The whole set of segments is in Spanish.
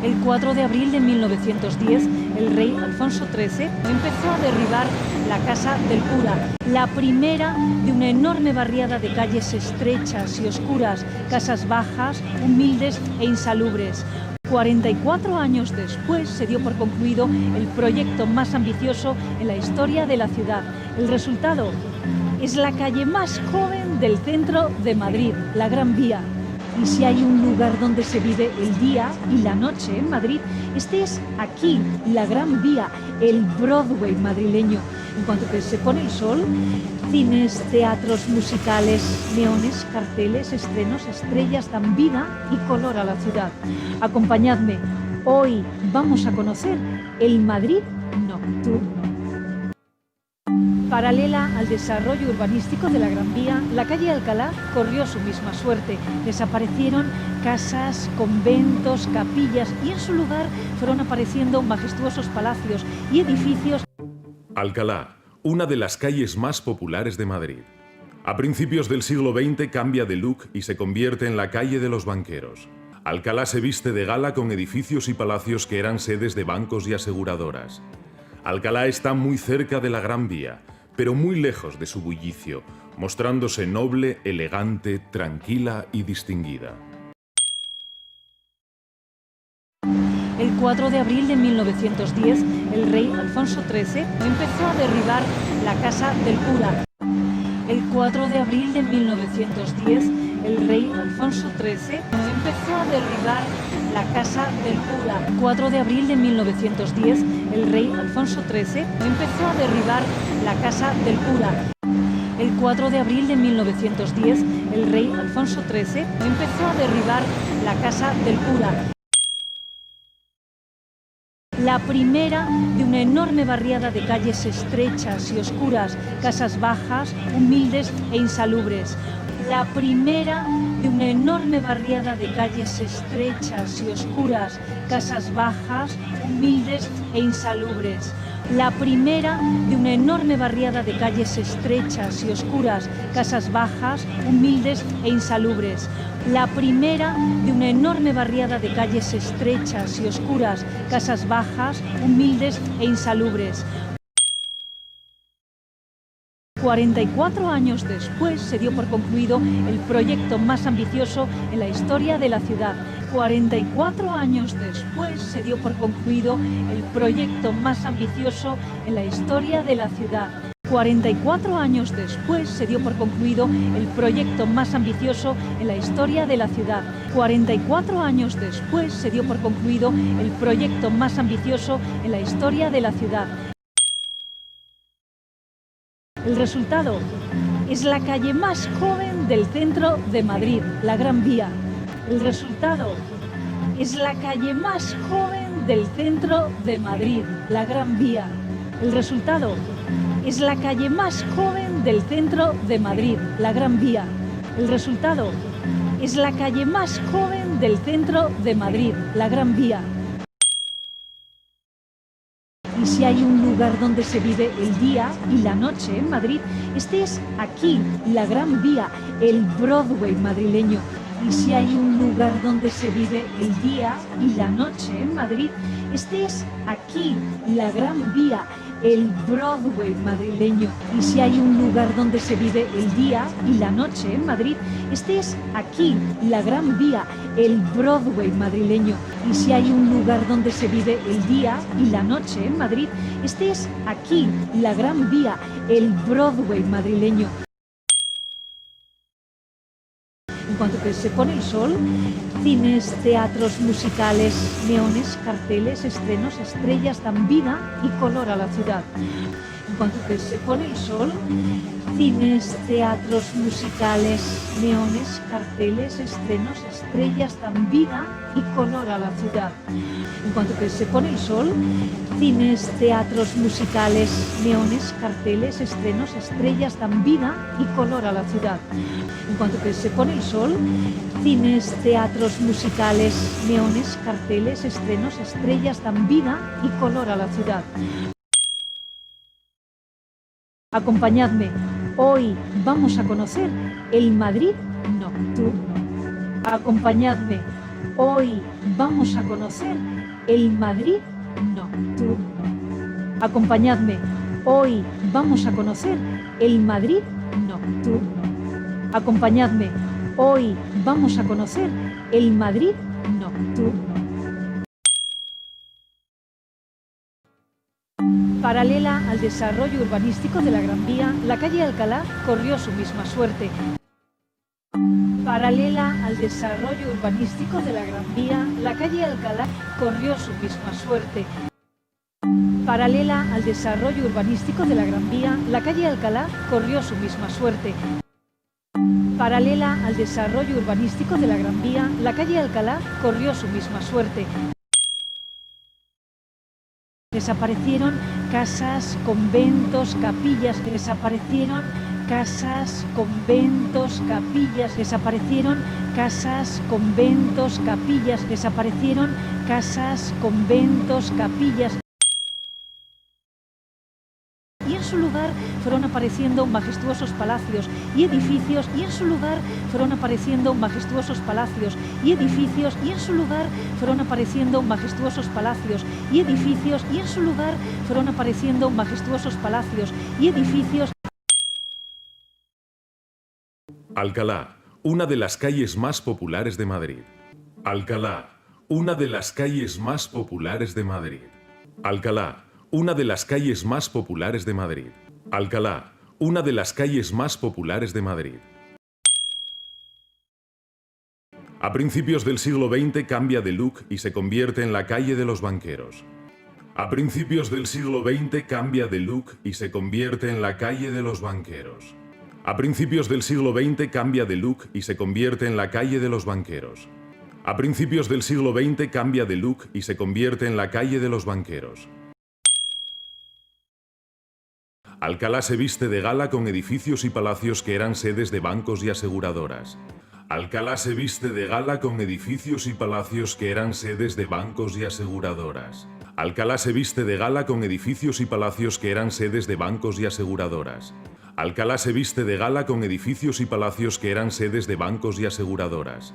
El 4 de abril de 1910, el rey Alfonso XIII empezó a derribar la Casa del Cura, la primera de una enorme barriada de calles estrechas y oscuras, casas bajas, humildes e insalubres. 44 años después se dio por concluido el proyecto más ambicioso en la historia de la ciudad. El resultado es la calle más joven del centro de Madrid, la Gran Vía. Y si hay un lugar donde se vive el día y la noche en Madrid, este es aquí, la Gran Vía, el Broadway madrileño. En cuanto que se pone el sol, cines, teatros, musicales, neones, carteles, estrenos, estrellas dan vida y color a la ciudad. Acompañadme, hoy vamos a conocer el Madrid nocturno. Paralela al desarrollo urbanístico de la Gran Vía, la calle Alcalá corrió su misma suerte. Desaparecieron casas, conventos, capillas y en su lugar fueron apareciendo majestuosos palacios y edificios. Alcalá, una de las calles más populares de Madrid. A principios del siglo XX cambia de look y se convierte en la calle de los banqueros. Alcalá se viste de gala con edificios y palacios que eran sedes de bancos y aseguradoras. Alcalá está muy cerca de la Gran Vía, pero muy lejos de su bullicio, mostrándose noble, elegante, tranquila y distinguida. El 4 de abril de 1910, el rey Alfonso XIII empezó a derribar la Casa del Cura. El 4 de abril de 1910, el rey Alfonso XIII empezó a derribar la Casa del Cura. El 4 de abril de 1910, el rey Alfonso XIII empezó a derribar la Casa del Cura. El 4 de abril de 1910, el rey Alfonso XIII empezó a derribar la Casa del Cura, la primera de una enorme barriada de calles estrechas y oscuras, casas bajas, humildes e insalubres. La primera de una enorme barriada de calles estrechas y oscuras, casas bajas, humildes e insalubres. La primera de una enorme barriada de calles estrechas y oscuras, casas bajas, humildes e insalubres. La primera de una enorme barriada de calles estrechas y oscuras, casas bajas, humildes e insalubres. 44 años después se dio por concluido el proyecto más ambicioso en la historia de la ciudad. 44 años después se dio por concluido el proyecto más ambicioso en la historia de la ciudad. 44 años después se dio por concluido el proyecto más ambicioso en la historia de la ciudad. 44 años después se dio por concluido el proyecto más ambicioso en la historia de la ciudad. El resultado es la calle más joven del centro de Madrid, la Gran Vía. El resultado es la calle más joven del centro de Madrid, la Gran Vía. El resultado es la calle más joven del centro de Madrid, la Gran Vía. El resultado es la calle más joven del centro de Madrid, la Gran Vía. Y si hay un lugar donde se vive el día y la noche en Madrid, este es aquí, la Gran Vía, el Broadway madrileño. Y si hay un lugar donde se vive el día y la noche en Madrid, este es aquí, la Gran Vía, el Broadway madrileño. Y si hay un lugar donde se vive el día y la noche en Madrid, este es aquí, la Gran Vía, el Broadway madrileño. Y si hay un lugar donde se vive el día y la noche en Madrid, este es aquí, la Gran Vía, el Broadway madrileño. En cuanto que se pone el sol, cines, teatros, musicales, neones, carteles, estrenos, estrellas dan vida y color a la ciudad. En cuanto que se pone el sol, cines, teatros, musicales, neones, carteles, estrenos, estrellas dan vida y color a la ciudad. En cuanto que se pone el sol, cines, teatros, musicales, neones, carteles, estrenos, estrellas dan vida y color a la ciudad. En cuanto que se pone el sol, cines, teatros, musicales, neones, carteles, estrenos, estrellas dan vida y color a la ciudad. Acompañadme, hoy vamos a conocer el Madrid nocturno. Acompañadme, Hoy vamos a conocer el Madrid nocturno. Acompañadme. Hoy vamos a conocer el Madrid nocturno. Acompañadme. Hoy vamos a conocer el Madrid nocturno. Paralela al desarrollo urbanístico de la Gran Vía, la calle Alcalá corrió su misma suerte. Paralela al desarrollo urbanístico de la Gran Vía, la calle Alcalá corrió su misma suerte. Paralela al desarrollo urbanístico de la Gran Vía, la calle Alcalá corrió su misma suerte. Paralela al desarrollo urbanístico de la Gran Vía, la calle Alcalá corrió su misma suerte. Desaparecieron casas, conventos, capillas, desaparecieron casas, conventos, capillas, desaparecieron casas, conventos, capillas, desaparecieron casas, conventos, capillas. Y en su lugar fueron apareciendo majestuosos palacios y edificios, y en su lugar fueron apareciendo majestuosos palacios y edificios, y en su lugar fueron apareciendo majestuosos palacios y edificios, y en su lugar fueron apareciendo majestuosos palacios y edificios. Alcalá, una de las calles más populares de Madrid. Alcalá, una de las calles más populares de Madrid. Alcalá, una de las calles más populares de Madrid. Alcalá, una de las calles más populares de Madrid. A principios del siglo XX cambia de look y se convierte en la calle de los banqueros. A principios del siglo XX cambia de look y se convierte en la calle de los banqueros. A principios del siglo XX cambia de look y se convierte en la calle de los banqueros. A principios del siglo XX cambia de look y se convierte en la calle de los banqueros. Alcalá se viste de gala con edificios y palacios que eran sedes de bancos y aseguradoras. Alcalá se viste de gala con edificios y palacios que eran sedes de bancos y aseguradoras. Alcalá se viste de gala con edificios y palacios que eran sedes de bancos y aseguradoras. Alcalá se viste de gala con edificios y palacios que eran sedes de bancos y aseguradoras.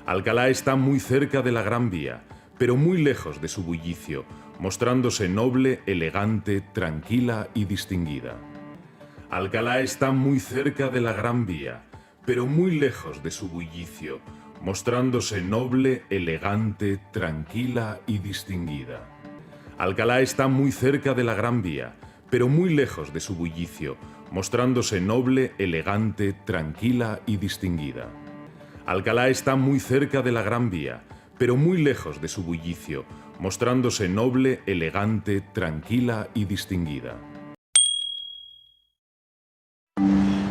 Alcalá está muy cerca de la Gran Vía, pero muy lejos de su bullicio, mostrándose noble, elegante, tranquila y distinguida. Alcalá está muy cerca de la Gran Vía, pero muy lejos de su bullicio, mostrándose noble, elegante, tranquila y distinguida. Alcalá está muy cerca de la Gran Vía, pero muy lejos de su bullicio, mostrándose noble, elegante, tranquila y distinguida. Alcalá está muy cerca de la Gran Vía, pero muy lejos de su bullicio, mostrándose noble, elegante, tranquila y distinguida.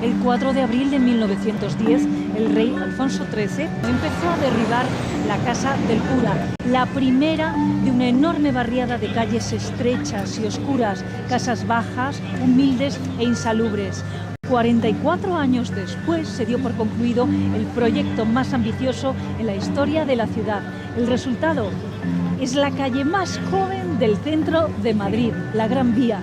El 4 de abril de 1910, el rey Alfonso XIII empezó a derribar la Casa del Cura, la primera de una enorme barriada de calles estrechas y oscuras, casas bajas, humildes e insalubres. 44 años después se dio por concluido el proyecto más ambicioso en la historia de la ciudad. El resultado es la calle más joven del centro de Madrid, la Gran Vía.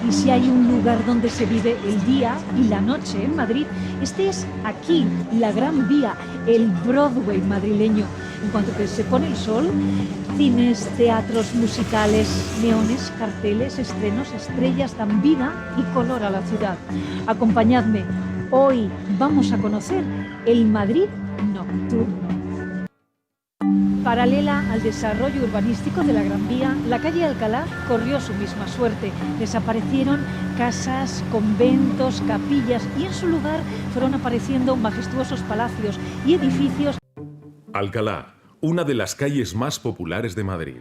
Y si hay un lugar donde se vive el día y la noche en Madrid, este es aquí, la Gran Vía, el Broadway madrileño. En cuanto que se pone el sol, cines, teatros musicales, neones, carteles, estrenos, estrellas dan vida y color a la ciudad. Acompañadme, hoy vamos a conocer el Madrid nocturno. Paralela al desarrollo urbanístico de la Gran Vía, la calle Alcalá corrió su misma suerte. Desaparecieron casas, conventos, capillas, y en su lugar fueron apareciendo majestuosos palacios y edificios. Alcalá, una de las calles más populares de Madrid.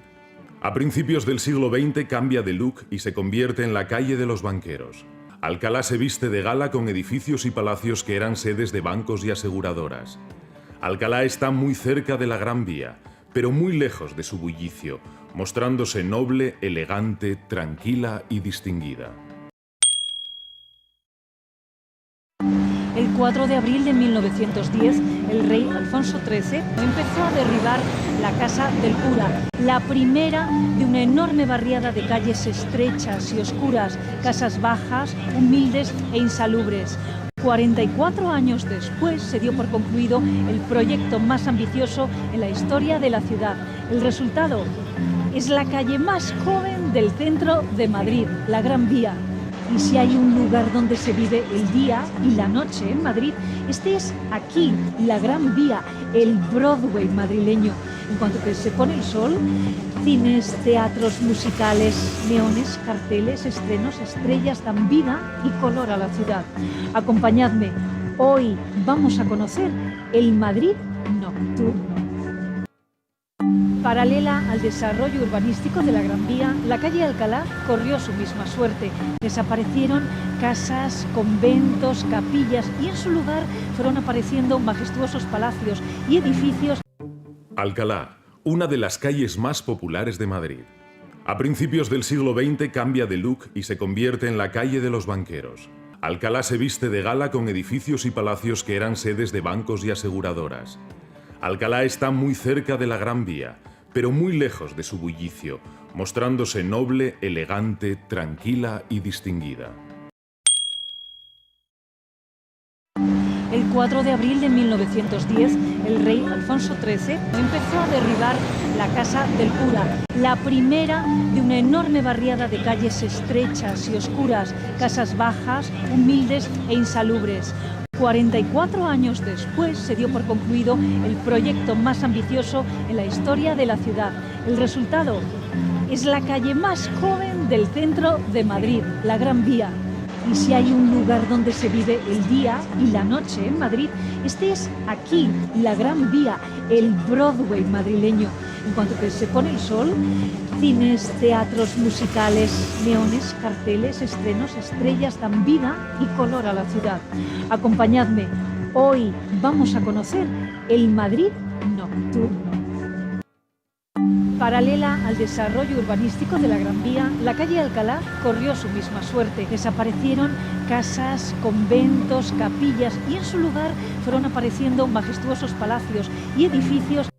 A principios del siglo XX cambia de look y se convierte en la calle de los banqueros. Alcalá se viste de gala con edificios y palacios que eran sedes de bancos y aseguradoras. Alcalá está muy cerca de la Gran Vía, pero muy lejos de su bullicio, mostrándose noble, elegante, tranquila y distinguida. El 4 de abril de 1910, el rey Alfonso XIII empezó a derribar la Casa del Cura, la primera de una enorme barriada de calles estrechas y oscuras, casas bajas, humildes e insalubres. 44 años después se dio por concluido el proyecto más ambicioso en la historia de la ciudad. El resultado es la calle más joven del centro de Madrid, la Gran Vía. Y si hay un lugar donde se vive el día y la noche en Madrid, este es aquí, la Gran Vía, el Broadway madrileño. En cuanto que se pone el sol, cines, teatros musicales, neones, carteles, estrenos, estrellas dan vida y color a la ciudad. Acompañadme, hoy vamos a conocer el Madrid nocturno. Paralela al desarrollo urbanístico de la Gran Vía, la calle Alcalá corrió su misma suerte. Desaparecieron casas, conventos, capillas y en su lugar fueron apareciendo majestuosos palacios y edificios. Alcalá, una de las calles más populares de Madrid. A principios del siglo XX cambia de look y se convierte en la calle de los banqueros. Alcalá se viste de gala con edificios y palacios que eran sedes de bancos y aseguradoras. Alcalá está muy cerca de la Gran Vía, pero muy lejos de su bullicio, mostrándose noble, elegante, tranquila y distinguida. El 4 de abril de 1910, el rey Alfonso XIII empezó a derribar la Casa del Cura, la primera de una enorme barriada de calles estrechas y oscuras, casas bajas, humildes e insalubres. 44 años después se dio por concluido el proyecto más ambicioso en la historia de la ciudad. El resultado es la calle más joven del centro de Madrid, la Gran Vía. Y si hay un lugar donde se vive el día y la noche en Madrid, este es aquí, la Gran Vía, el Broadway madrileño. En cuanto que se pone el sol, cines, teatros musicales, neones, carteles, estrenos, estrellas dan vida y color a la ciudad. Acompañadme, hoy vamos a conocer el Madrid nocturno. Paralela al desarrollo urbanístico de la Gran Vía, la calle Alcalá corrió su misma suerte. Desaparecieron casas, conventos, capillas y en su lugar fueron apareciendo majestuosos palacios y edificios.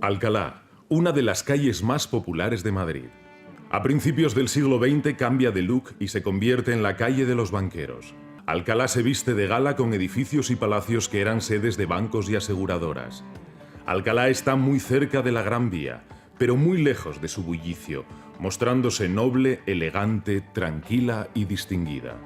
Alcalá, una de las calles más populares de Madrid. A principios del siglo XX cambia de look y se convierte en la calle de los banqueros. Alcalá se viste de gala con edificios y palacios que eran sedes de bancos y aseguradoras. Alcalá está muy cerca de la Gran Vía, pero muy lejos de su bullicio, mostrándose noble, elegante, tranquila y distinguida.